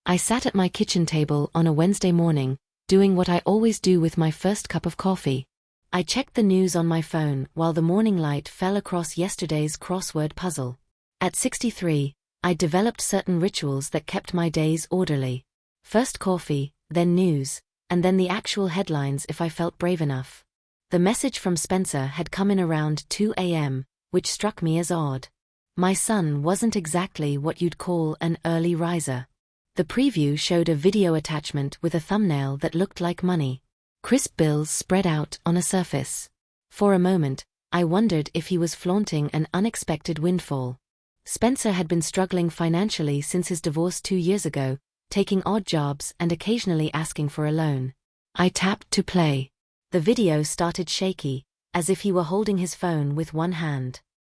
I sat at my kitchen table on a Wednesday morning, doing what I always do with my first cup of coffee. I checked the news on my phone while the morning light fell across yesterday's crossword puzzle. At 63, I developed certain rituals that kept my days orderly. First coffee, then news, and then the actual headlines if I felt brave enough. The message from Spencer had come in around 2 a.m., which struck me as odd. My son wasn't exactly what you'd call an early riser. The preview showed a video attachment with a thumbnail that looked like money. Crisp bills spread out on a surface. For a moment, I wondered if he was flaunting an unexpected windfall. Spencer had been struggling financially since his divorce 2 years ago, taking odd jobs and occasionally asking for a loan. I tapped to play. The video started shaky, as if he were holding his phone with one hand.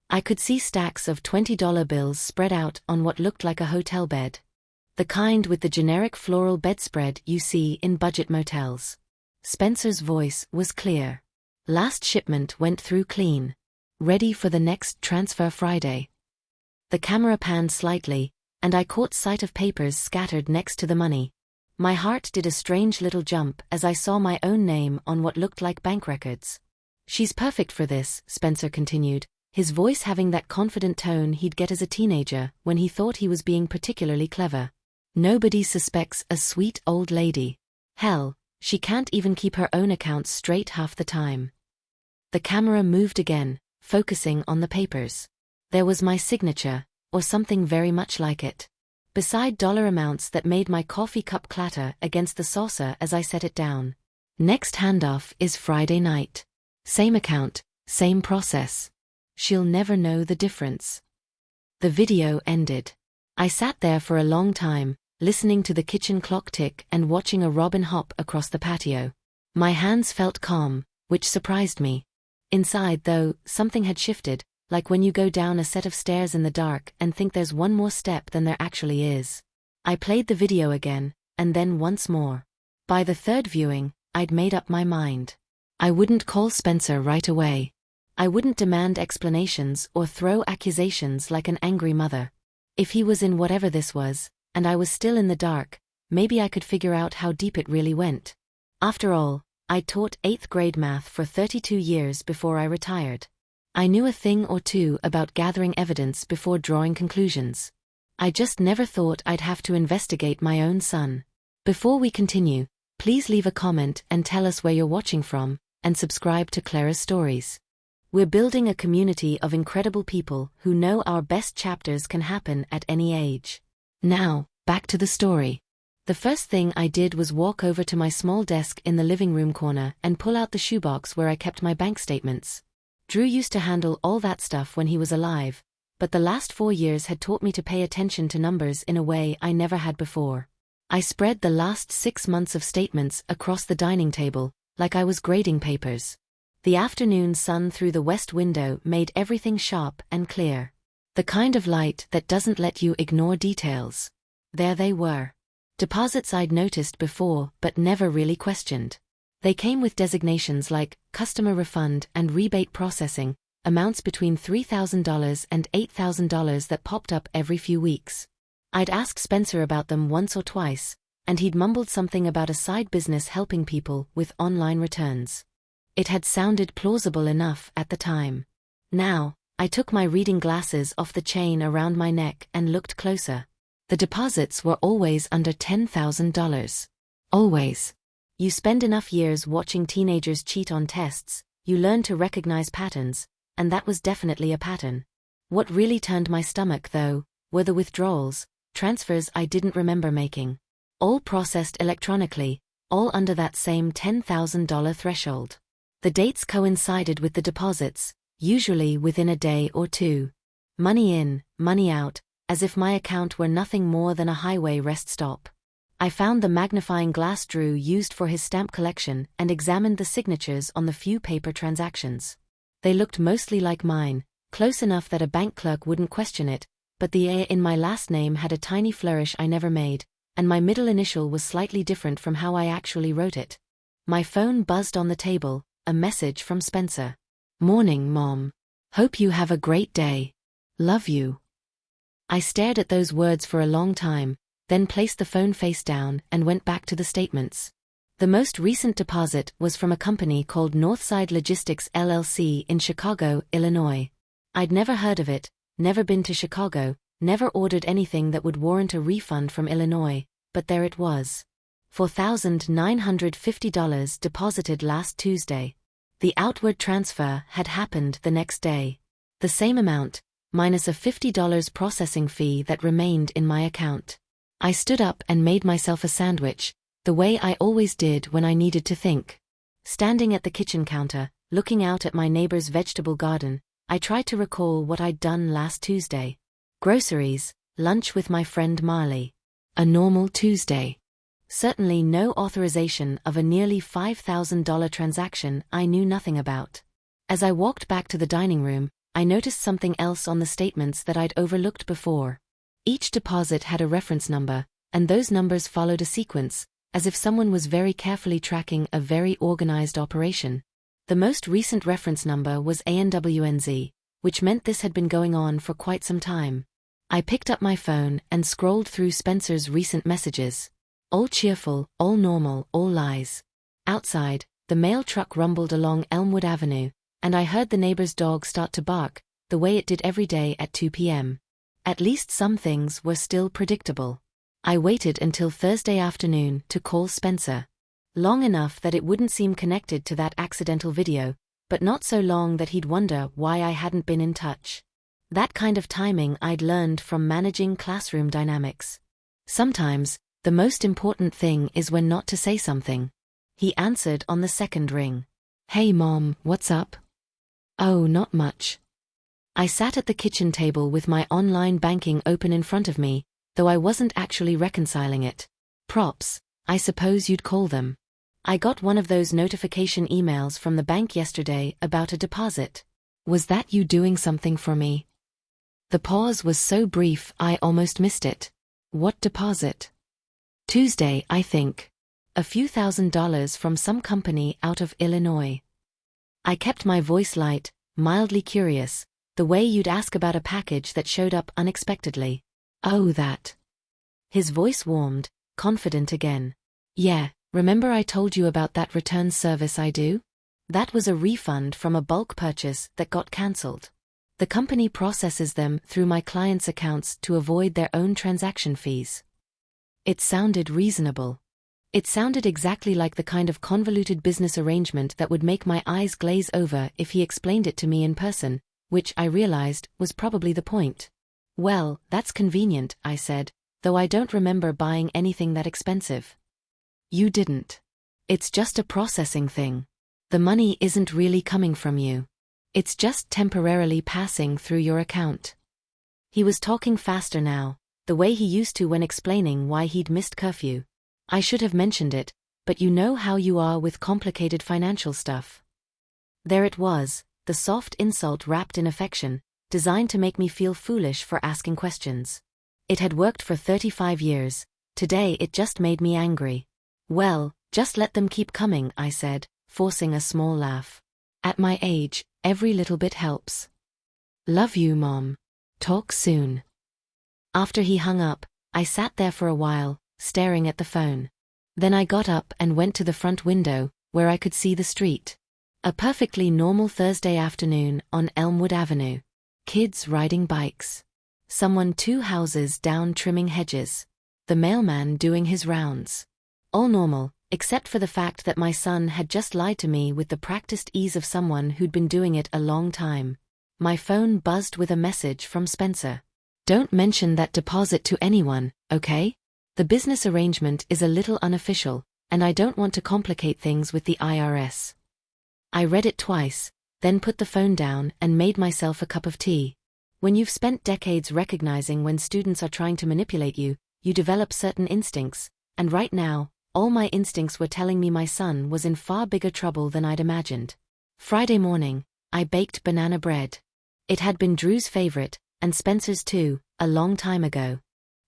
I could see stacks of $20 bills spread out on what looked like a hotel bed. The kind with the generic floral bedspread you see in budget motels. Spencer's voice was clear. Last shipment went through clean. Ready for the next transfer Friday. The camera panned slightly, and I caught sight of papers scattered next to the money. My heart did a strange little jump as I saw my own name on what looked like bank records. "She's perfect for this," Spencer continued, his voice having that confident tone he'd get as a teenager when he thought he was being particularly clever. "Nobody suspects a sweet old lady. Hell, she can't even keep her own accounts straight half the time." The camera moved again, focusing on the papers. There was my signature, or something very much like it. Beside dollar amounts that made my coffee cup clatter against the saucer as I set it down. Next handoff is Friday night. Same account, same process. She'll never know the difference. The video ended. I sat there for a long time, listening to the kitchen clock tick and watching a robin hop across the patio. My hands felt calm, which surprised me. Inside, though, something had shifted, like when you go down a set of stairs in the dark and think there's one more step than there actually is. I played the video again, and then once more. By the third viewing, I'd made up my mind. I wouldn't call Spencer right away. I wouldn't demand explanations or throw accusations like an angry mother. If he was in whatever this was, and I was still in the dark, maybe I could figure out how deep it really went. After all, I taught 8th grade math for 32 years before I retired. I knew a thing or two about gathering evidence before drawing conclusions. I just never thought I'd have to investigate my own son. Before we continue, please leave a comment and tell us where you're watching from, and subscribe to Clara's Stories. We're building a community of incredible people who know our best chapters can happen at any age. Now, back to the story. The first thing I did was walk over to my small desk in the living room corner and pull out the shoebox where I kept my bank statements. Drew used to handle all that stuff when he was alive, but the last 4 years had taught me to pay attention to numbers in a way I never had before. I spread the last 6 months of statements across the dining table, like I was grading papers. The afternoon sun through the west window made everything sharp and clear. The kind of light that doesn't let you ignore details. There they were. Deposits I'd noticed before but never really questioned. They came with designations like customer refund and rebate processing, amounts between $3,000 and $8,000 that popped up every few weeks. I'd asked Spencer about them once or twice, and he'd mumbled something about a side business helping people with online returns. It had sounded plausible enough at the time. Now, I took my reading glasses off the chain around my neck and looked closer. The deposits were always under $10,000. Always. You spend enough years watching teenagers cheat on tests, you learn to recognize patterns, and that was definitely a pattern. What really turned my stomach, though, were the withdrawals, transfers I didn't remember making. All processed electronically, all under that same $10,000 threshold. The dates coincided with the deposits, usually within a day or two. Money in, money out, as if my account were nothing more than a highway rest stop. I found the magnifying glass Drew used for his stamp collection and examined the signatures on the few paper transactions. They looked mostly like mine, close enough that a bank clerk wouldn't question it, but the A in my last name had a tiny flourish I never made, and my middle initial was slightly different from how I actually wrote it. My phone buzzed on the table, a message from Spencer. "Morning, Mom. Hope you have a great day. Love you." I stared at those words for a long time, then placed the phone face down and went back to the statements. The most recent deposit was from a company called Northside Logistics LLC in Chicago, Illinois. I'd never heard of it, never been to Chicago, never ordered anything that would warrant a refund from Illinois, but there it was. $4,950 deposited last Tuesday. The outward transfer had happened the next day. The same amount, minus a $50 processing fee that remained in my account. I stood up and made myself a sandwich, the way I always did when I needed to think. Standing at the kitchen counter, looking out at my neighbor's vegetable garden, I tried to recall what I'd done last Tuesday. Groceries, lunch with my friend Marley. A normal Tuesday. Certainly no authorization of a nearly $5,000 transaction I knew nothing about. As I walked back to the dining room, I noticed something else on the statements that I'd overlooked before. Each deposit had a reference number, and those numbers followed a sequence, as if someone was very carefully tracking a very organized operation. The most recent reference number was ANWNZ, which meant this had been going on for quite some time. I picked up my phone and scrolled through Spencer's recent messages. All cheerful, all normal, all lies. Outside, the mail truck rumbled along Elmwood Avenue, and I heard the neighbor's dog start to bark, the way it did every day at 2 p.m. At least some things were still predictable. I waited until Thursday afternoon to call Spencer. Long enough that it wouldn't seem connected to that accidental video, but not so long that he'd wonder why I hadn't been in touch. That kind of timing I'd learned from managing classroom dynamics. Sometimes, the most important thing is when not to say something. He answered on the second ring. Hey Mom, what's up? Oh, not much. I sat at the kitchen table with my online banking open in front of me, though I wasn't actually reconciling it. Props, I suppose you'd call them. I got one of those notification emails from the bank yesterday about a deposit. Was that you doing something for me? The pause was so brief I almost missed it. What deposit? Tuesday, I think. A few $1,000s from some company out of Illinois. I kept my voice light, mildly curious, the way you'd ask about a package that showed up unexpectedly. Oh, that. His voice warmed, confident again. Yeah, remember I told you about that return service I do? That was a refund from a bulk purchase that got cancelled. The company processes them through my clients' accounts to avoid their own transaction fees. It sounded reasonable. It sounded exactly like the kind of convoluted business arrangement that would make my eyes glaze over if he explained it to me in person, which I realized was probably the point. Well, that's convenient, I said, though I don't remember buying anything that expensive. You didn't. It's just a processing thing. The money isn't really coming from you. It's just temporarily passing through your account. He was talking faster now, the way he used to when explaining why he'd missed curfew. I should have mentioned it, but you know how you are with complicated financial stuff. There it was, the soft insult wrapped in affection, designed to make me feel foolish for asking questions. It had worked for 35 years, today it just made me angry. Well, just let them keep coming, I said, forcing a small laugh. At my age, every little bit helps. Love you, Mom. Talk soon. After he hung up, I sat there for a while, staring at the phone. Then I got up and went to the front window, where I could see the street. A perfectly normal Thursday afternoon on Elmwood Avenue. Kids riding bikes. Someone 2 houses down trimming hedges. The mailman doing his rounds. All normal, except for the fact that my son had just lied to me with the practiced ease of someone who'd been doing it a long time. My phone buzzed with a message from Spencer. Don't mention that deposit to anyone, okay? The business arrangement is a little unofficial, and I don't want to complicate things with the IRS. I read it twice, then put the phone down and made myself a cup of tea. When you've spent decades recognizing when students are trying to manipulate you, you develop certain instincts, and right now, all my instincts were telling me my son was in far bigger trouble than I'd imagined. Friday morning, I baked banana bread. It had been Drew's favorite, and Spencer's too, a long time ago.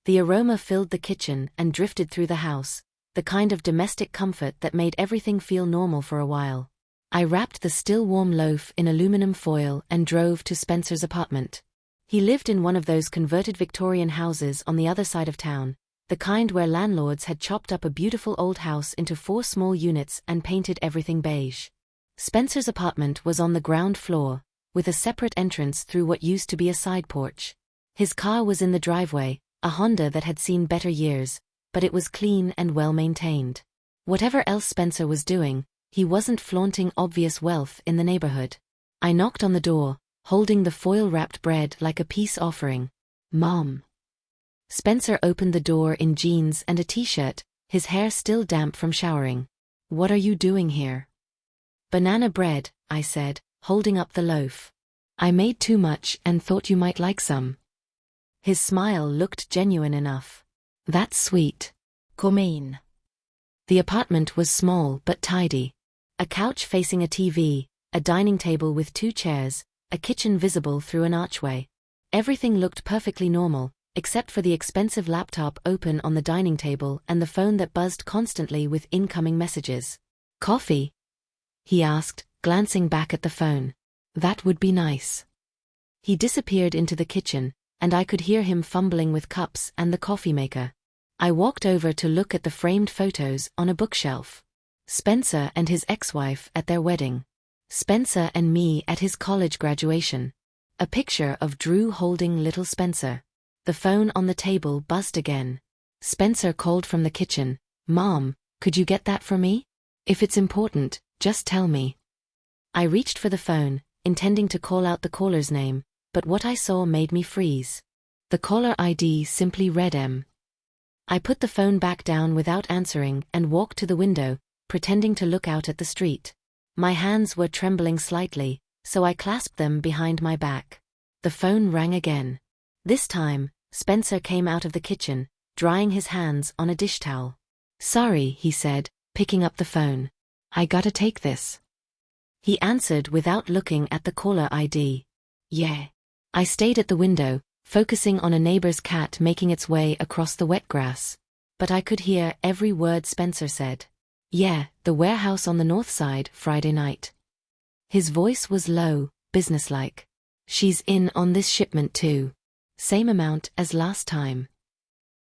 The aroma filled the kitchen and drifted through the house, the kind of domestic comfort that made everything feel normal for a while. I wrapped the still warm loaf in aluminum foil and drove to Spencer's apartment. He lived in one of those converted Victorian houses on the other side of town, the kind where landlords had chopped up a beautiful old house into 4 small units and painted everything beige. Spencer's apartment was on the ground floor, with a separate entrance through what used to be a side porch. His car was in the driveway, a Honda that had seen better years, but it was clean and well maintained. Whatever else Spencer was doing, he wasn't flaunting obvious wealth in the neighborhood. I knocked on the door, holding the foil-wrapped bread like a peace offering. "Mom." Spencer opened the door in jeans and a t-shirt, his hair still damp from showering. "What are you doing here?" "Banana bread," I said, holding up the loaf. "I made too much and thought you might like some." His smile looked genuine enough. "That's sweet. Come in." The apartment was small but tidy. A couch facing a TV, a dining table with 2 chairs, a kitchen visible through an archway. Everything looked perfectly normal, except for the expensive laptop open on the dining table and the phone that buzzed constantly with incoming messages. "Coffee?" he asked, glancing back at the phone. "That would be nice." He disappeared into the kitchen, and I could hear him fumbling with cups and the coffee maker. I walked over to look at the framed photos on a bookshelf. Spencer and his ex-wife at their wedding. Spencer and me at his college graduation. A picture of Drew holding little Spencer. The phone on the table buzzed again. Spencer called from the kitchen. "Mom, could you get that for me? If it's important, just tell me." I reached for the phone, intending to call out the caller's name, but what I saw made me freeze. The caller ID simply read M. I put the phone back down without answering and walked to the window, pretending to look out at the street. My hands were trembling slightly, so I clasped them behind my back. The phone rang again. This time, Spencer came out of the kitchen, drying his hands on a dish towel. "Sorry," he said, picking up the phone. "I gotta take this." He answered without looking at the caller ID. "Yeah." I stayed at the window, focusing on a neighbor's cat making its way across the wet grass. But I could hear every word Spencer said. "Yeah, the warehouse on the north side, Friday night." His voice was low, businesslike. "She's in on this shipment too. Same amount as last time."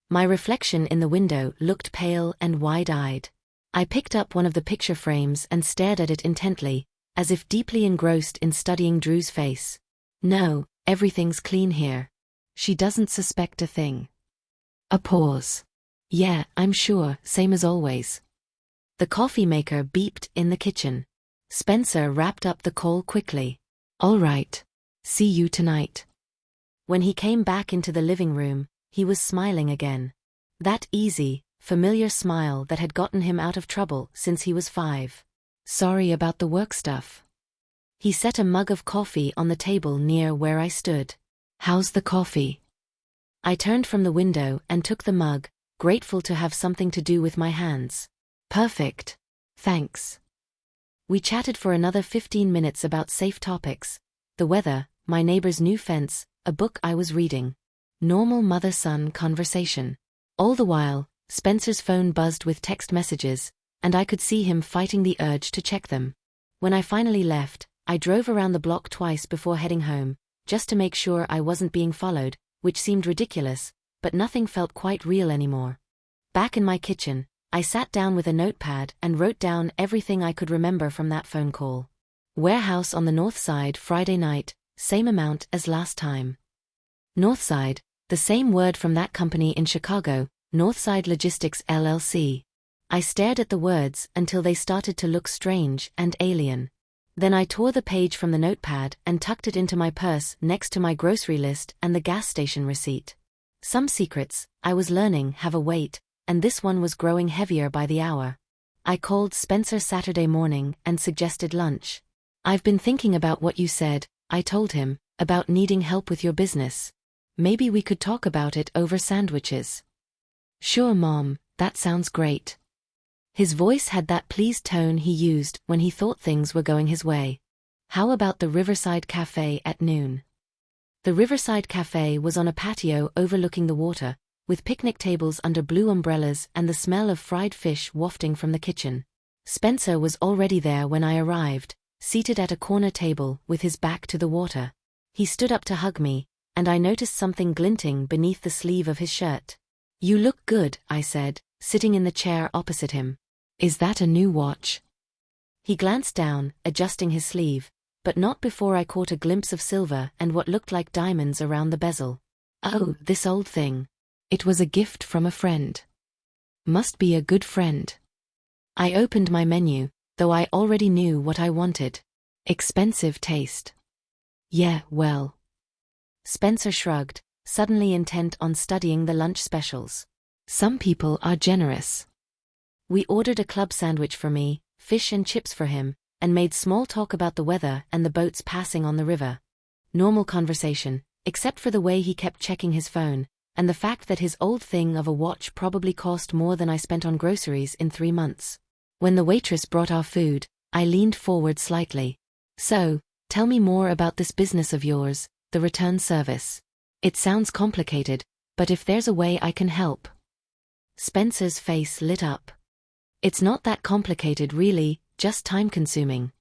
My reflection in the window looked pale and wide-eyed. I picked up one of the picture frames and stared at it intently, as if deeply engrossed in studying Drew's face. "No, everything's clean here. She doesn't suspect a thing." A pause. "Yeah, I'm sure, same as always." The coffee maker beeped in the kitchen. Spencer wrapped up the call quickly. "All right. See you tonight." When he came back into the living room, he was smiling again. That easy, familiar smile that had gotten him out of trouble since he was 5. "Sorry about the work stuff." He set a mug of coffee on the table near where I stood. "How's the coffee?" I turned from the window and took the mug, grateful to have something to do with my hands. "Perfect. Thanks." We chatted for another 15 minutes about safe topics. The weather, my neighbor's new fence, a book I was reading. Normal mother-son conversation. All the while, Spencer's phone buzzed with text messages, and I could see him fighting the urge to check them. When I finally left, I drove around the block twice before heading home, just to make sure I wasn't being followed, which seemed ridiculous, but nothing felt quite real anymore. Back in my kitchen, I sat down with a notepad and wrote down everything I could remember from that phone call. Warehouse on the north side Friday night, same amount as last time. Northside, the same word from that company in Chicago, Northside Logistics LLC. I stared at the words until they started to look strange and alien. Then I tore the page from the notepad and tucked it into my purse next to my grocery list and the gas station receipt. Some secrets, I was learning, have a weight, and this one was growing heavier by the hour. I called Spencer Saturday morning and suggested lunch. "I've been thinking about what you said," I told him, "about needing help with your business. Maybe we could talk about it over sandwiches." "Sure, Mom, that sounds great." His voice had that pleased tone he used when he thought things were going his way. "How about the Riverside Cafe at noon?" The Riverside Cafe was on a patio overlooking the water, with picnic tables under blue umbrellas and the smell of fried fish wafting from the kitchen. Spencer was already there when I arrived, seated at a corner table with his back to the water. He stood up to hug me, and I noticed something glinting beneath the sleeve of his shirt. You look good, I said, sitting in the chair opposite him. Is that a new watch? He glanced down, adjusting his sleeve, but not before I caught a glimpse of silver and what looked like diamonds around the bezel. Oh, this old thing. It was a gift from a friend. Must be a good friend. I opened my menu, though I already knew what I wanted. Expensive taste. Yeah, well. Spencer shrugged, suddenly intent on studying the lunch specials. Some people are generous. We ordered a club sandwich for me, fish and chips for him, and made small talk about the weather and the boats passing on the river. Normal conversation, except for the way he kept checking his phone, and the fact that his old thing of a watch probably cost more than I spent on groceries in 3 months. When the waitress brought our food, I leaned forward slightly. So, tell me more about this business of yours, the return service. It sounds complicated, but if there's a way I can help. Spencer's face lit up. It's not that complicated really, just time-consuming.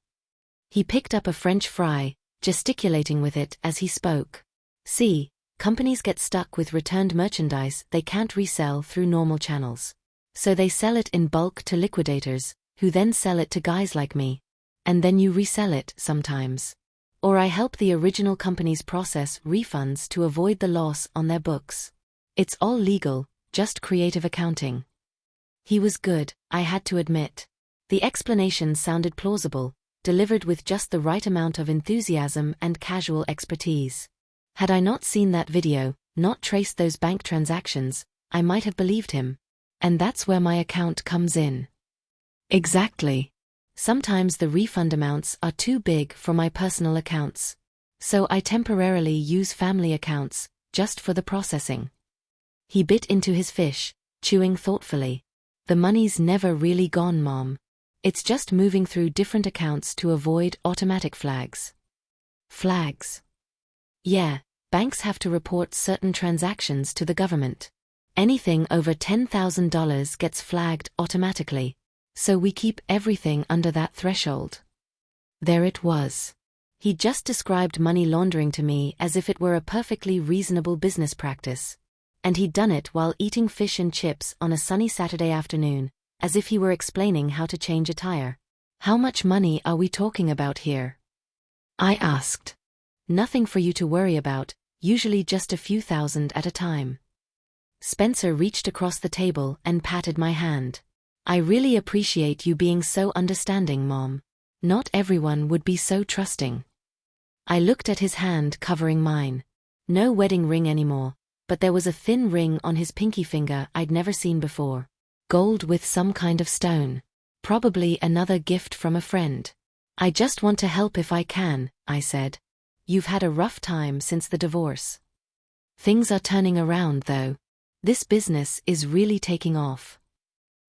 He picked up a French fry, gesticulating with it as he spoke. See, companies get stuck with returned merchandise they can't resell through normal channels. So they sell it in bulk to liquidators, who then sell it to guys like me. And then you resell it, sometimes. Or I help the original companies process refunds to avoid the loss on their books. It's all legal, just creative accounting. He was good, I had to admit. The explanation sounded plausible, delivered with just the right amount of enthusiasm and casual expertise. Had I not seen that video, not traced those bank transactions, I might have believed him. And that's where my account comes in. Exactly. Sometimes the refund amounts are too big for my personal accounts. So I temporarily use family accounts, just for the processing. He bit into his fish, chewing thoughtfully. The money's never really gone, Mom. It's just moving through different accounts to avoid automatic flags. Flags? Yeah, banks have to report certain transactions to the government. Anything over $10,000 gets flagged automatically. So we keep everything under that threshold. There it was. He just described money laundering to me as if it were a perfectly reasonable business practice. And he'd done it while eating fish and chips on a sunny Saturday afternoon, as if he were explaining how to change a tire. How much money are we talking about here? I asked. Nothing for you to worry about, usually just a few thousand at a time. Spencer reached across the table and patted my hand. I really appreciate you being so understanding, Mom. Not everyone would be so trusting. I looked at his hand covering mine. No wedding ring anymore, but there was a thin ring on his pinky finger I'd never seen before. Gold with some kind of stone. Probably another gift from a friend. I just want to help if I can, I said. You've had a rough time since the divorce. Things are turning around, though. This business is really taking off.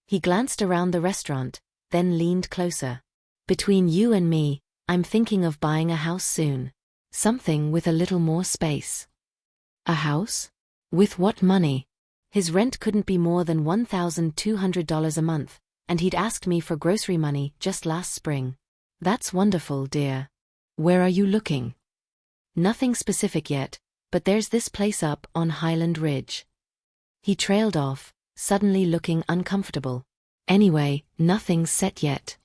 He glanced around the restaurant, then leaned closer. Between you and me, I'm thinking of buying a house soon. Something with a little more space. A house? With what money? His rent couldn't be more than $1,200 a month, and he'd asked me for grocery money just last spring. That's wonderful, dear. Where are you looking? Nothing specific yet, but there's this place up on Highland Ridge. He trailed off, suddenly looking uncomfortable. Anyway, nothing's set yet.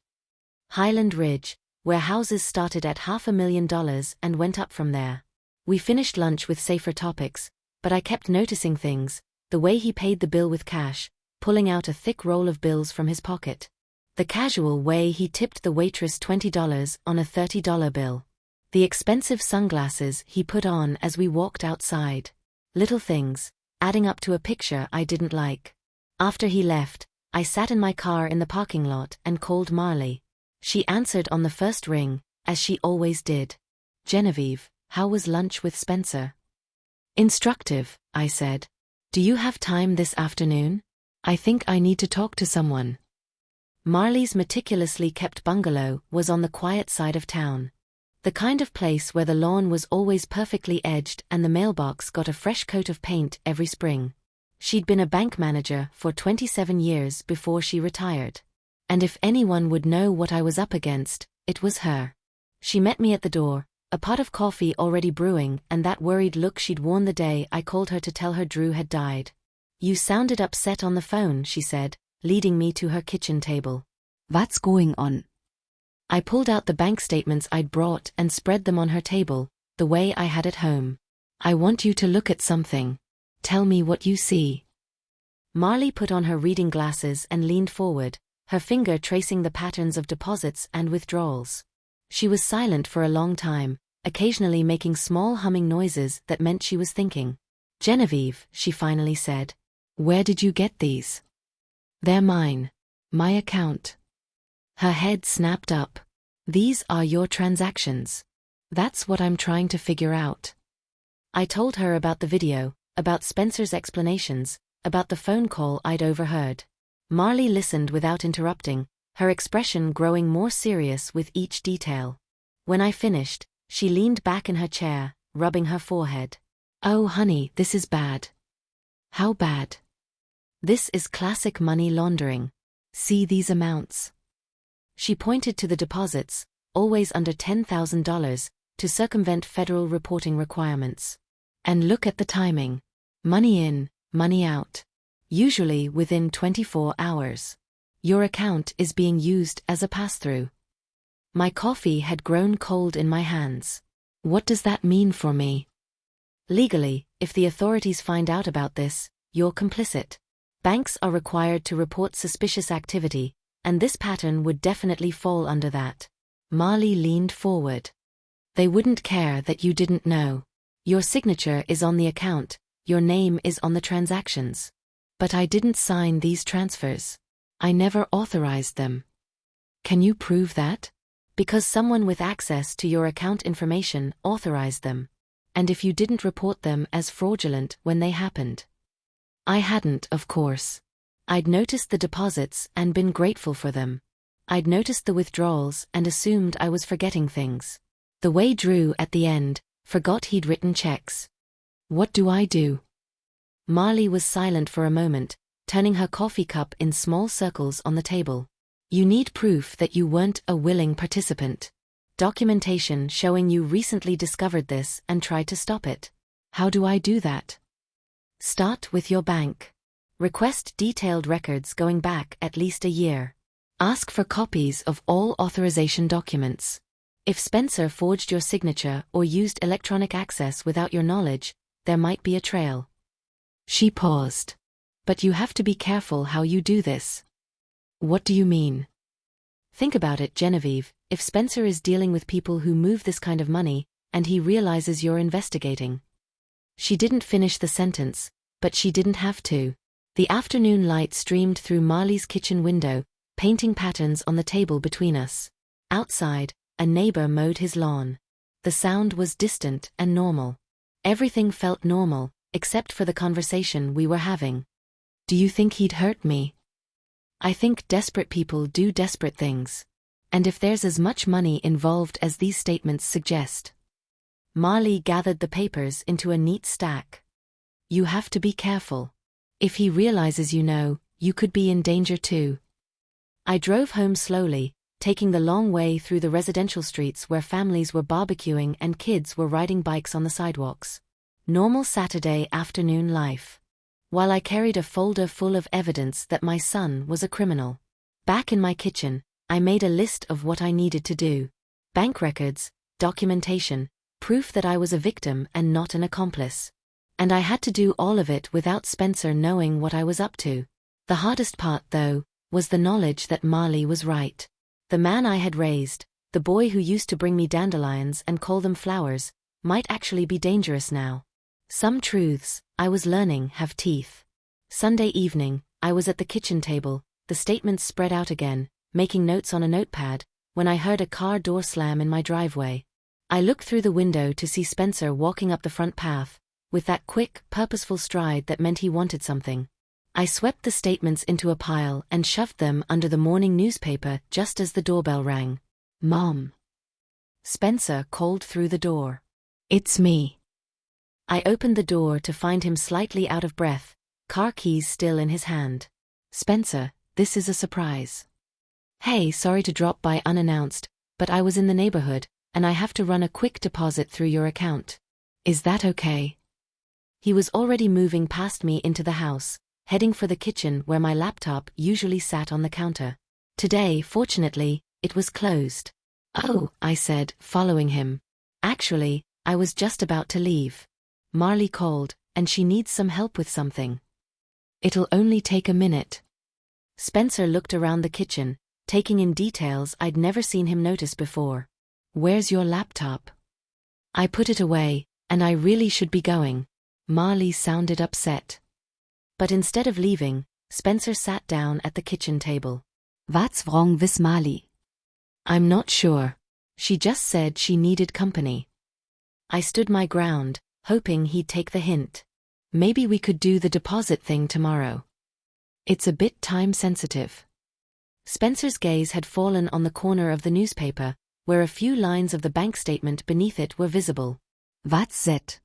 Highland Ridge, where houses started at $500,000 and went up from there. We finished lunch with safer topics, but I kept noticing things, the way he paid the bill with cash, pulling out a thick roll of bills from his pocket. The casual way he tipped the waitress $20 on a $30 bill. The expensive sunglasses he put on as we walked outside. Little things, adding up to a picture I didn't like. After he left, I sat in my car in the parking lot and called Marley. She answered on the first ring, as she always did. Genevieve, how was lunch with Spencer? Instructive, I said. Do you have time this afternoon? I think I need to talk to someone. Marley's meticulously kept bungalow was on the quiet side of town. The kind of place where the lawn was always perfectly edged and the mailbox got a fresh coat of paint every spring. She'd been a bank manager for 27 years before she retired. And if anyone would know what I was up against, it was her. She met me at the door, a pot of coffee already brewing and that worried look she'd worn the day I called her to tell her Drew had died. You sounded upset on the phone, she said, leading me to her kitchen table. What's going on? I pulled out the bank statements I'd brought and spread them on her table, the way I had at home. I want you to look at something. Tell me what you see. Marley put on her reading glasses and leaned forward, her finger tracing the patterns of deposits and withdrawals. She was silent for a long time, occasionally making small humming noises that meant she was thinking. Genevieve, she finally said. Where did you get these? They're mine. My account. Her head snapped up. These are your transactions. That's what I'm trying to figure out. I told her about the video, about Spencer's explanations, about the phone call I'd overheard. Marley listened without interrupting, her expression growing more serious with each detail. When I finished, she leaned back in her chair, rubbing her forehead. Oh honey, this is bad. How bad? This is classic money laundering. See these amounts. She pointed to the deposits, always under $10,000, to circumvent federal reporting requirements. And look at the timing. Money in, money out. Usually within 24 hours. Your account is being used as a pass-through. My coffee had grown cold in my hands. What does that mean for me? Legally, if the authorities find out about this, you're complicit. Banks are required to report suspicious activity, and this pattern would definitely fall under that. Marley leaned forward. They wouldn't care that you didn't know. Your signature is on the account, your name is on the transactions. But I didn't sign these transfers. I never authorized them. Can you prove that? Because someone with access to your account information authorized them. And if you didn't report them as fraudulent when they happened? I hadn't, of course. I'd noticed the deposits and been grateful for them. I'd noticed the withdrawals and assumed I was forgetting things. The way Drew, at the end, forgot he'd written checks. What do I do? Marley was silent for a moment, turning her coffee cup in small circles on the table. You need proof that you weren't a willing participant. Documentation showing you recently discovered this and tried to stop it. How do I do that? Start with your bank. Request detailed records going back at least a year. Ask for copies of all authorization documents. If Spencer forged your signature or used electronic access without your knowledge, there might be a trail. She paused. But you have to be careful how you do this. What do you mean? Think about it, Genevieve. If Spencer is dealing with people who move this kind of money, and he realizes you're investigating. She didn't finish the sentence, but she didn't have to. The afternoon light streamed through Marley's kitchen window, painting patterns on the table between us. Outside, a neighbor mowed his lawn. The sound was distant and normal. Everything felt normal, except for the conversation we were having. Do you think he'd hurt me? I think desperate people do desperate things. And if there's as much money involved as these statements suggest. Marley gathered the papers into a neat stack. You have to be careful. If he realizes you know, you could be in danger too. I drove home slowly, taking the long way through the residential streets where families were barbecuing and kids were riding bikes on the sidewalks. Normal Saturday afternoon life. While I carried a folder full of evidence that my son was a criminal. Back in my kitchen, I made a list of what I needed to do. Bank records, documentation, proof that I was a victim and not an accomplice. And I had to do all of it without Spencer knowing what I was up to. The hardest part, though, was the knowledge that Marley was right. The man I had raised, the boy who used to bring me dandelions and call them flowers, might actually be dangerous now. Some truths, I was learning, have teeth. Sunday evening, I was at the kitchen table, the statements spread out again, making notes on a notepad, when I heard a car door slam in my driveway. I looked through the window to see Spencer walking up the front path, with that quick, purposeful stride that meant he wanted something. I swept the statements into a pile and shoved them under the morning newspaper just as the doorbell rang. Mom. Spencer called through the door. It's me. I opened the door to find him slightly out of breath, car keys still in his hand. Spencer, this is a surprise. Hey, sorry to drop by unannounced, but I was in the neighborhood, and I have to run a quick deposit through your account. Is that okay? He was already moving past me into the house, heading for the kitchen where my laptop usually sat on the counter. Today, fortunately, it was closed. "Oh," I said, following him. "Actually, I was just about to leave. Marley called, and she needs some help with something. It'll only take a minute." Spencer looked around the kitchen, taking in details I'd never seen him notice before. "Where's your laptop?" "I put it away, and I really should be going." Marley sounded upset. But instead of leaving, Spencer sat down at the kitchen table. "What's wrong with Marley?" "I'm not sure. She just said she needed company." I stood my ground, hoping he'd take the hint. "Maybe we could do the deposit thing tomorrow. It's a bit time-sensitive." Spencer's gaze had fallen on the corner of the newspaper, where a few lines of the bank statement beneath it were visible. "What's that?"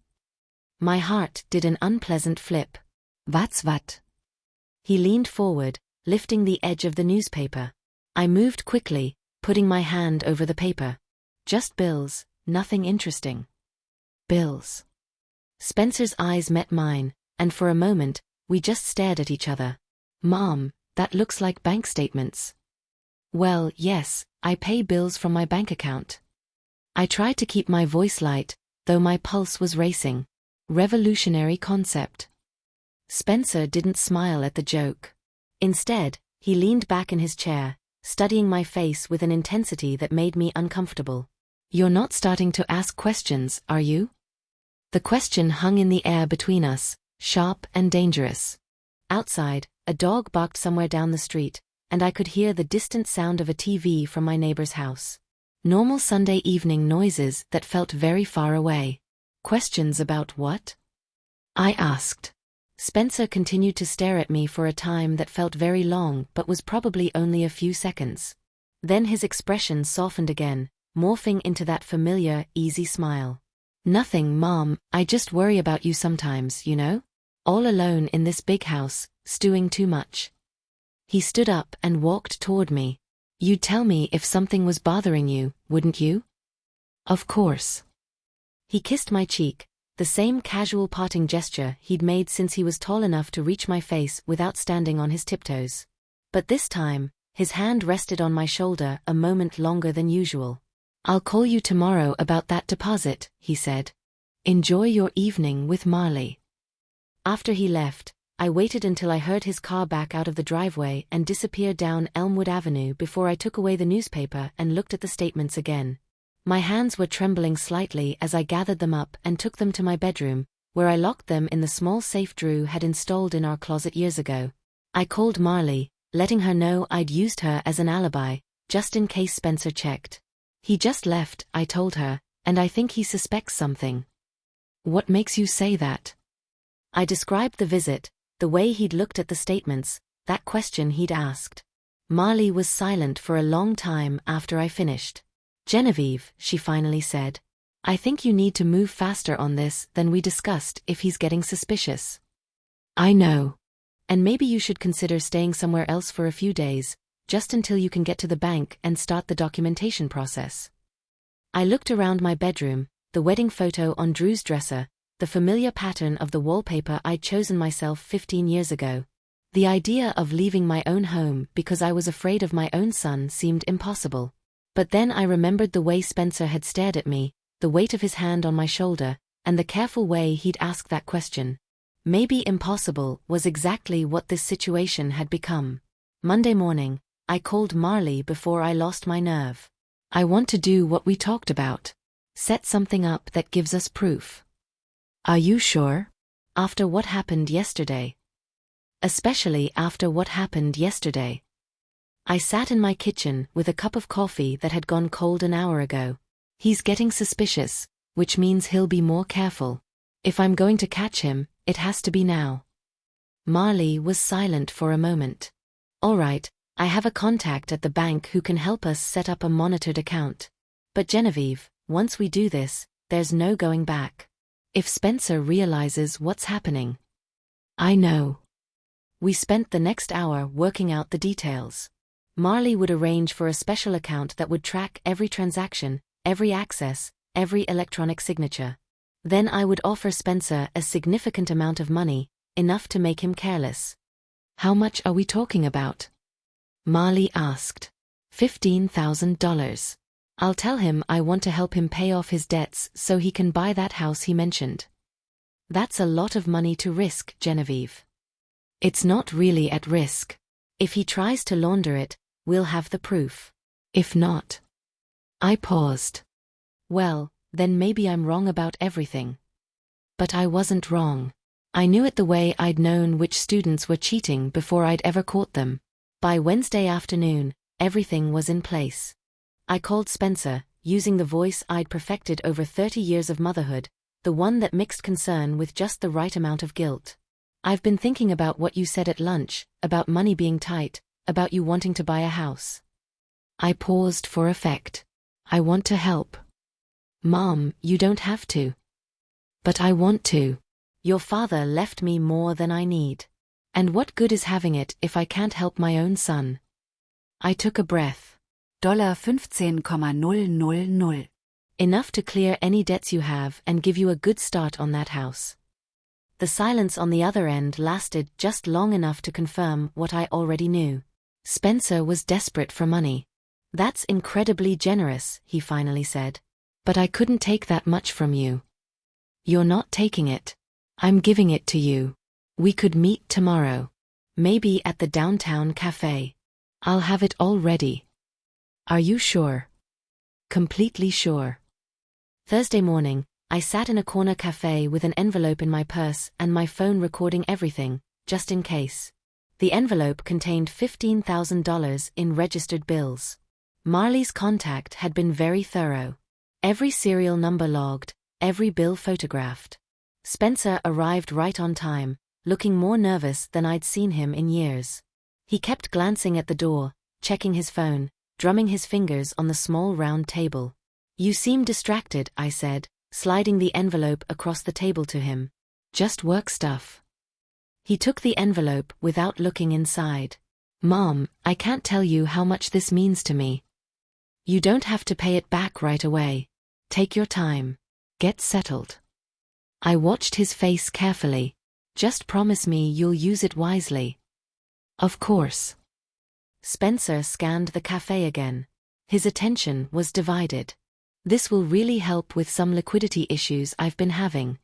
My heart did an unpleasant flip. "What's what?" He leaned forward, lifting the edge of the newspaper. I moved quickly, putting my hand over the paper. "Just bills, nothing interesting." "Bills." Spencer's eyes met mine, and for a moment, we just stared at each other. "Mom, that looks like bank statements." "Well, yes, I pay bills from my bank account." I tried to keep my voice light, though my pulse was racing. Revolutionary concept. Spencer didn't smile at the joke. Instead, he leaned back in his chair, studying my face with an intensity that made me uncomfortable. "You're not starting to ask questions, are you?" The question hung in the air between us, sharp and dangerous. Outside, a dog barked somewhere down the street, and I could hear the distant sound of a TV from my neighbor's house. Normal Sunday evening noises that felt very far away. Questions about what? I asked. Spencer continued to stare at me for a time that felt very long but was probably only a few seconds. Then his expression softened again, morphing into that familiar, easy smile. "Nothing, Mom, I just worry about you sometimes, you know? All alone in this big house, stewing too much." He stood up and walked toward me. "You'd tell me if something was bothering you, wouldn't you?" "Of course." He kissed my cheek, the same casual parting gesture he'd made since he was tall enough to reach my face without standing on his tiptoes. But this time, his hand rested on my shoulder a moment longer than usual. "I'll call you tomorrow about that deposit," he said. "Enjoy your evening with Marley." After he left, I waited until I heard his car back out of the driveway and disappear down Elmwood Avenue before I took away the newspaper and looked at the statements again. My hands were trembling slightly as I gathered them up and took them to my bedroom, where I locked them in the small safe Drew had installed in our closet years ago. I called Marley, letting her know I'd used her as an alibi, just in case Spencer checked. "He just left," I told her, "and I think he suspects something." "What makes you say that?" I described the visit, the way he'd looked at the statements, that question he'd asked. Marley was silent for a long time after I finished. "Genevieve," she finally said, "I think you need to move faster on this than we discussed if he's getting suspicious." "I know. And maybe you should consider staying somewhere else for a few days, just until you can get to the bank and start the documentation process." I looked around my bedroom, the wedding photo on Drew's dresser, the familiar pattern of the wallpaper I'd chosen myself 15 years ago. The idea of leaving my own home because I was afraid of my own son seemed impossible. But then I remembered the way Spencer had stared at me, the weight of his hand on my shoulder, and the careful way he'd asked that question. Maybe impossible was exactly what this situation had become. Monday morning, I called Marley before I lost my nerve. "I want to do what we talked about. Set something up that gives us proof." "Are you sure?" "After what happened yesterday." "Especially after what happened yesterday." I sat in my kitchen with a cup of coffee that had gone cold an hour ago. "He's getting suspicious, which means he'll be more careful. If I'm going to catch him, it has to be now." Marley was silent for a moment. "All right, I have a contact at the bank who can help us set up a monitored account. But Genevieve, once we do this, there's no going back. If Spencer realizes what's happening." "I know." We spent the next hour working out the details. Marley would arrange for a special account that would track every transaction, every access, every electronic signature. Then I would offer Spencer a significant amount of money, enough to make him careless. How much are we talking about? Marley asked. $15,000. I'll tell him I want to help him pay off his debts so he can buy that house he mentioned. That's a lot of money to risk, Genevieve. It's not really at risk. If he tries to launder it, we'll have the proof. If not. I paused. Well, then maybe I'm wrong about everything. But I wasn't wrong. I knew it the way I'd known which students were cheating before I'd ever caught them. By Wednesday afternoon, everything was in place. I called Spencer, using the voice I'd perfected over 30 years of motherhood, the one that mixed concern with just the right amount of guilt. I've been thinking about what you said at lunch, about money being tight, about you wanting to buy a house. I paused for effect. I want to help. Mom, you don't have to. But I want to. Your father left me more than I need. And what good is having it if I can't help my own son? I took a breath. $15,000. Enough to clear any debts you have and give you a good start on that house. The silence on the other end lasted just long enough to confirm what I already knew. Spencer was desperate for money. That's incredibly generous, he finally said. But I couldn't take that much from you. You're not taking it. I'm giving it to you. We could meet tomorrow. Maybe at the downtown cafe. I'll have it all ready. Are you sure? Completely sure. Thursday morning, I sat in a corner cafe with an envelope in my purse and my phone recording everything, just in case. The envelope contained $15,000 in registered bills. Marley's contact had been very thorough. Every serial number logged, every bill photographed. Spencer arrived right on time, looking more nervous than I'd seen him in years. He kept glancing at the door, checking his phone, drumming his fingers on the small round table. You seem distracted, I said, sliding the envelope across the table to him. Just work stuff. He took the envelope without looking inside. Mom, I can't tell you how much this means to me. You don't have to pay it back right away. Take your time. Get settled. I watched his face carefully. Just promise me you'll use it wisely. Of course. Spencer scanned the cafe again. His attention was divided. This will really help with some liquidity issues I've been having.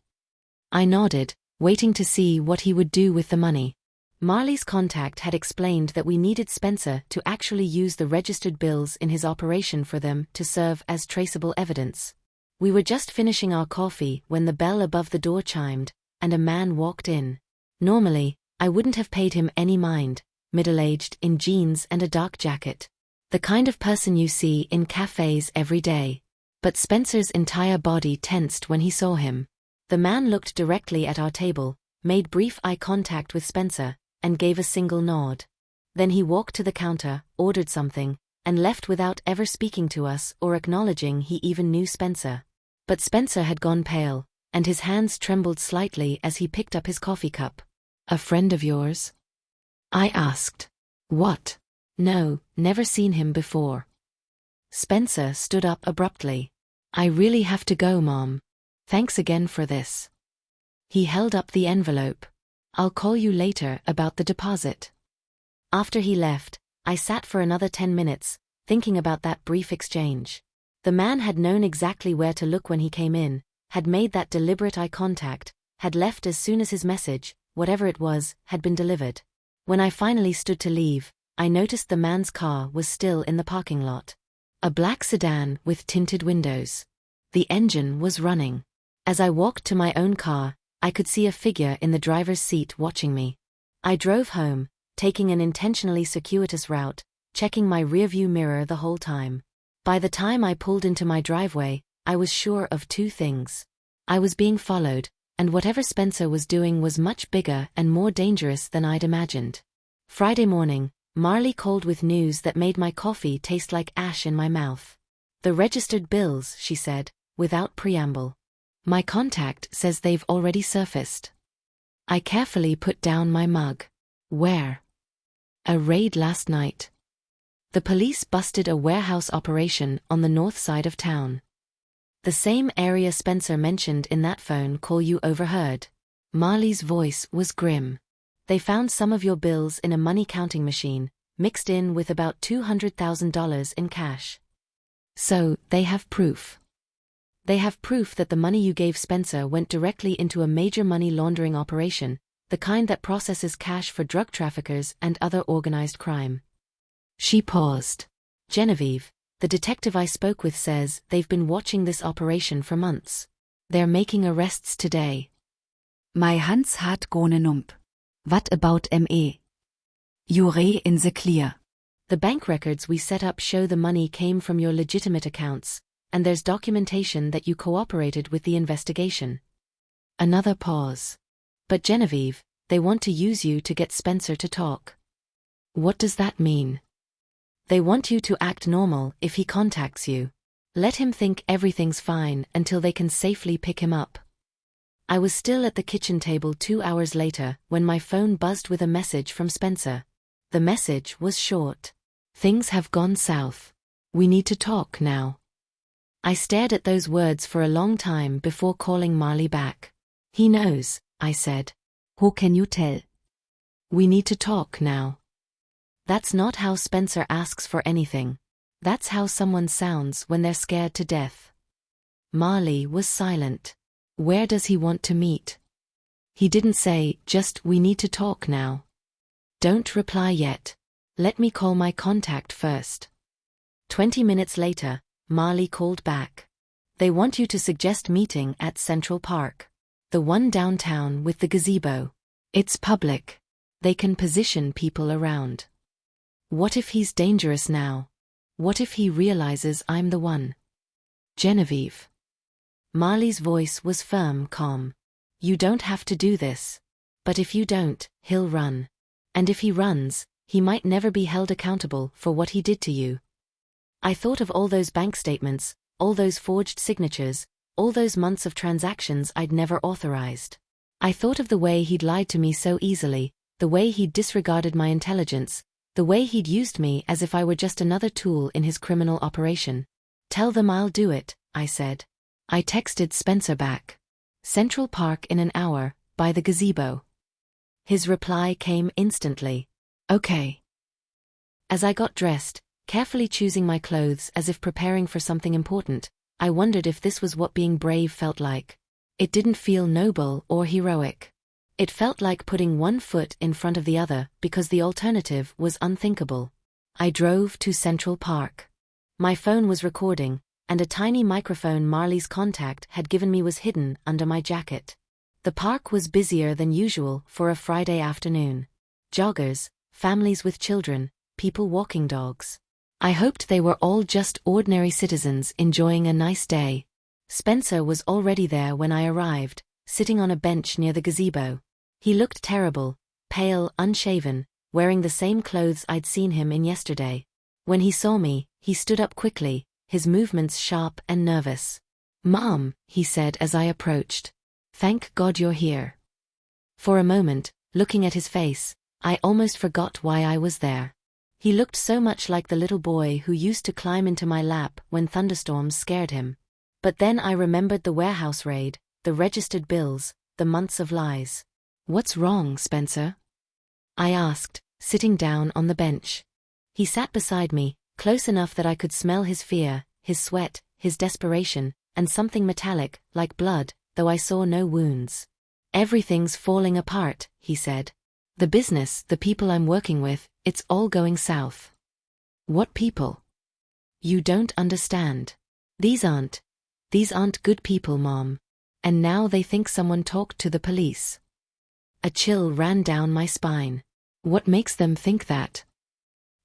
I nodded, waiting to see what he would do with the money. Marley's contact had explained that we needed Spencer to actually use the registered bills in his operation for them to serve as traceable evidence. We were just finishing our coffee when the bell above the door chimed, and a man walked in. Normally, I wouldn't have paid him any mind, middle-aged in jeans and a dark jacket. The kind of person you see in cafes every day. But Spencer's entire body tensed when he saw him. The man looked directly at our table, made brief eye contact with Spencer, and gave a single nod. Then he walked to the counter, ordered something, and left without ever speaking to us or acknowledging he even knew Spencer. But Spencer had gone pale, and his hands trembled slightly as he picked up his coffee cup. A friend of yours? I asked. What? No, never seen him before. Spencer stood up abruptly. I really have to go, Mom. Thanks again for this. He held up the envelope. I'll call you later about the deposit. After he left, I sat for another 10 minutes, thinking about that brief exchange. The man had known exactly where to look when he came in, had made that deliberate eye contact, had left as soon as his message, whatever it was, had been delivered. When I finally stood to leave, I noticed the man's car was still in the parking lot. A black sedan with tinted windows. The engine was running. As I walked to my own car, I could see a figure in the driver's seat watching me. I drove home, taking an intentionally circuitous route, checking my rearview mirror the whole time. By the time I pulled into my driveway, I was sure of two things. I was being followed, and whatever Spencer was doing was much bigger and more dangerous than I'd imagined. Friday morning, Marley called with news that made my coffee taste like ash in my mouth. The registered bills, she said, without preamble. My contact says they've already surfaced. I carefully put down my mug. Where? A raid last night. The police busted a warehouse operation on the north side of town. The same area Spencer mentioned in that phone call you overheard. Marley's voice was grim. They found some of your bills in a money counting machine, mixed in with about $200,000 in cash. So, they have proof. They have proof that the money you gave Spencer went directly into a major money laundering operation, the kind that processes cash for drug traffickers and other organized crime. She paused. Genevieve, the detective I spoke with says they've been watching this operation for months. They're making arrests today. My hands hat gone numb. What about me? You're in the clear. The bank records we set up show the money came from your legitimate accounts, and there's documentation that you cooperated with the investigation. Another pause. But Genevieve, they want to use you to get Spencer to talk. What does that mean? They want you to act normal if he contacts you. Let him think everything's fine until they can safely pick him up. I was still at the kitchen table 2 hours later when my phone buzzed with a message from Spencer. The message was short. Things have gone south. We need to talk now. I stared at those words for a long time before calling Marley back. He knows, I said. Who can you tell? We need to talk now. That's not how Spencer asks for anything. That's how someone sounds when they're scared to death. Marley was silent. Where does he want to meet? He didn't say, just, we need to talk now. Don't reply yet. Let me call my contact first. 20 minutes later, Marley called back. They want you to suggest meeting at Central Park. The one downtown with the gazebo. It's public. They can position people around. What if he's dangerous now? What if he realizes I'm the one? Genevieve. Marley's voice was firm, calm. You don't have to do this. But if you don't, he'll run. And if he runs, he might never be held accountable for what he did to you. I thought of all those bank statements, all those forged signatures, all those months of transactions I'd never authorized. I thought of the way he'd lied to me so easily, the way he'd disregarded my intelligence, the way he'd used me as if I were just another tool in his criminal operation. Tell them I'll do it, I said. I texted Spencer back. Central Park in an hour, by the gazebo. His reply came instantly. Okay. As I got dressed, carefully choosing my clothes as if preparing for something important, I wondered if this was what being brave felt like. It didn't feel noble or heroic. It felt like putting one foot in front of the other because the alternative was unthinkable. I drove to Central Park. My phone was recording, and a tiny microphone Marley's contact had given me was hidden under my jacket. The park was busier than usual for a Friday afternoon. Joggers, families with children, people walking dogs. I hoped they were all just ordinary citizens enjoying a nice day. Spencer was already there when I arrived, sitting on a bench near the gazebo. He looked terrible, pale, unshaven, wearing the same clothes I'd seen him in yesterday. When he saw me, he stood up quickly, his movements sharp and nervous. "Mom," he said as I approached. "Thank God you're here." For a moment, looking at his face, I almost forgot why I was there. He looked so much like the little boy who used to climb into my lap when thunderstorms scared him. But then I remembered the warehouse raid, the registered bills, the months of lies. "What's wrong, Spencer?" I asked, sitting down on the bench. He sat beside me, close enough that I could smell his fear, his sweat, his desperation, and something metallic, like blood, though I saw no wounds. "Everything's falling apart," he said. "The business, the people I'm working with, it's all going south." "What people?" "You don't understand. These aren't good people, Mom. And now they think someone talked to the police." A chill ran down my spine. What makes them think that?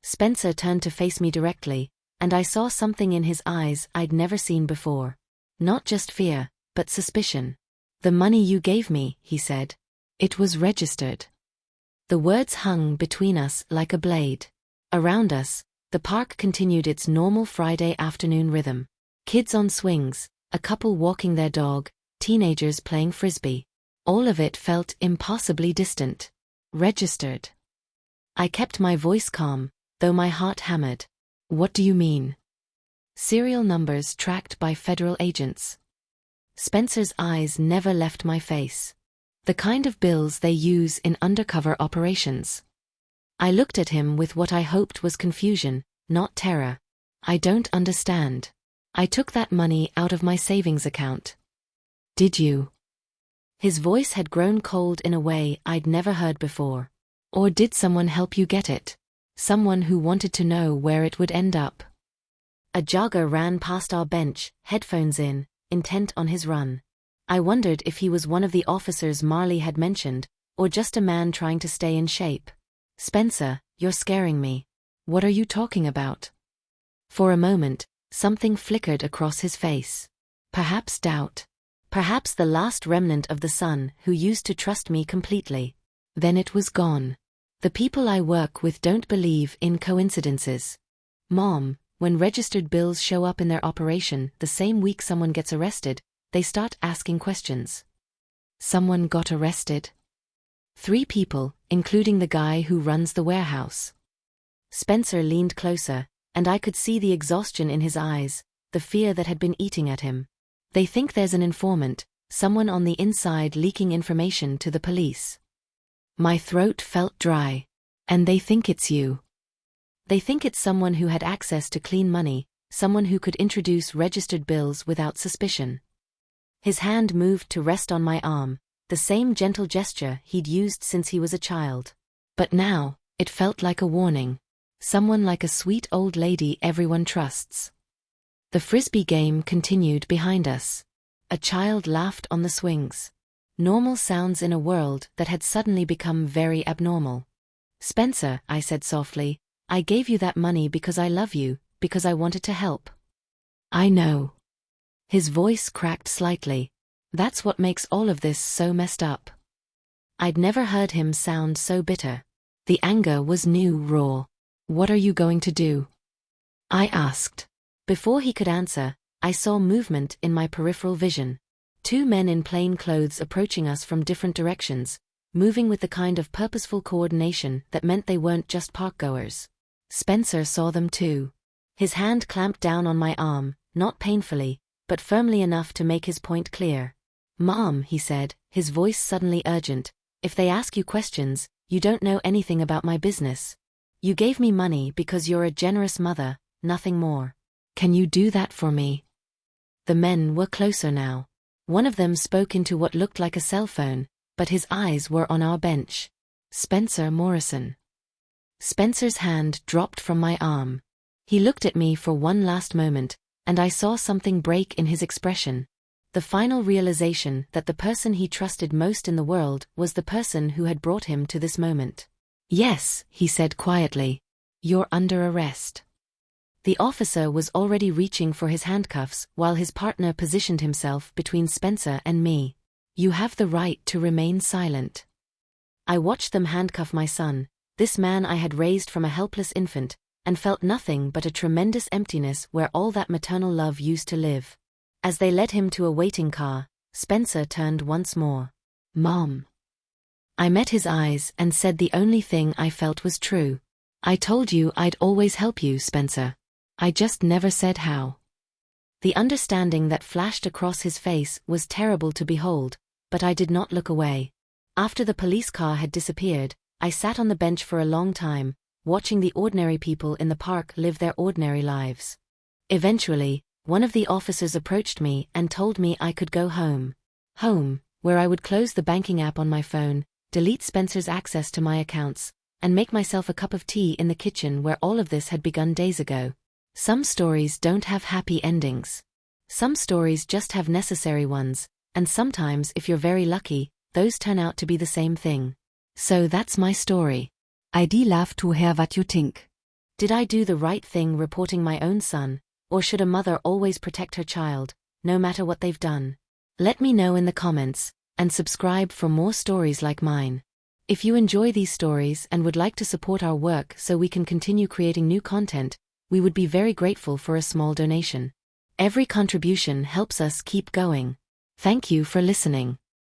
Spencer turned to face me directly, and I saw something in his eyes I'd never seen before. Not just fear, but suspicion. "The money you gave me," he said. "It was registered." The words hung between us like a blade. Around us, the park continued its normal Friday afternoon rhythm. Kids on swings, a couple walking their dog, teenagers playing frisbee. All of it felt impossibly distant. Registered. I kept my voice calm, though my heart hammered. "What do you mean?" "Serial numbers tracked by federal agents." Spencer's eyes never left my face. The kind of bills they use in undercover operations. I looked at him with what I hoped was confusion, not terror. I don't understand. I took that money out of my savings account. Did you? His voice had grown cold in a way I'd never heard before. Or did someone help you get it? Someone who wanted to know where it would end up. A jogger ran past our bench, headphones in, intent on his run. I wondered if he was one of the officers Marley had mentioned, or just a man trying to stay in shape. Spencer, you're scaring me. What are you talking about? For a moment, something flickered across his face. Perhaps doubt. Perhaps the last remnant of the son who used to trust me completely. Then it was gone. The people I work with don't believe in coincidences. Mom, when registered bills show up in their operation the same week someone gets arrested, they start asking questions. Someone got arrested? 3 people, including the guy who runs the warehouse. Spencer leaned closer, and I could see the exhaustion in his eyes, the fear that had been eating at him. They think there's an informant, someone on the inside leaking information to the police. My throat felt dry. And they think it's you. They think it's someone who had access to clean money, someone who could introduce registered bills without suspicion. His hand moved to rest on my arm, the same gentle gesture he'd used since he was a child. But now, it felt like a warning. Someone like a sweet old lady everyone trusts. The frisbee game continued behind us. A child laughed on the swings. Normal sounds in a world that had suddenly become very abnormal. Spencer, I said softly, I gave you that money because I love you, because I wanted to help. I know. His voice cracked slightly. That's what makes all of this so messed up. I'd never heard him sound so bitter. The anger was new, raw. What are you going to do? I asked. Before he could answer, I saw movement in my peripheral vision. 2 men in plain clothes approaching us from different directions, moving with the kind of purposeful coordination that meant they weren't just parkgoers. Spencer saw them too. His hand clamped down on my arm, not painfully, but firmly enough to make his point clear. Mom, he said, his voice suddenly urgent, if they ask you questions, you don't know anything about my business. You gave me money because you're a generous mother, nothing more. Can you do that for me? The men were closer now. One of them spoke into what looked like a cell phone, but his eyes were on our bench. Spencer Morrison. Spencer's hand dropped from my arm. He looked at me for one last moment, and I saw something break in his expression. The final realization that the person he trusted most in the world was the person who had brought him to this moment. Yes, he said quietly. You're under arrest. The officer was already reaching for his handcuffs while his partner positioned himself between Spencer and me. You have the right to remain silent. I watched them handcuff my son, this man I had raised from a helpless infant, and felt nothing but a tremendous emptiness where all that maternal love used to live. As they led him to a waiting car, Spencer turned once more. Mom. I met his eyes and said the only thing I felt was true. I told you I'd always help you, Spencer. I just never said how. The understanding that flashed across his face was terrible to behold, but I did not look away. After the police car had disappeared, I sat on the bench for a long time, watching the ordinary people in the park live their ordinary lives. Eventually, one of the officers approached me and told me I could go home. Home, where I would close the banking app on my phone, delete Spencer's access to my accounts, and make myself a cup of tea in the kitchen where all of this had begun days ago. Some stories don't have happy endings. Some stories just have necessary ones, and sometimes if you're very lucky, those turn out to be the same thing. So that's my story. I'd love to hear what you think. Did I do the right thing reporting my own son, or should a mother always protect her child, no matter what they've done? Let me know in the comments, and subscribe for more stories like mine. If you enjoy these stories and would like to support our work so we can continue creating new content, we would be very grateful for a small donation. Every contribution helps us keep going. Thank you for listening.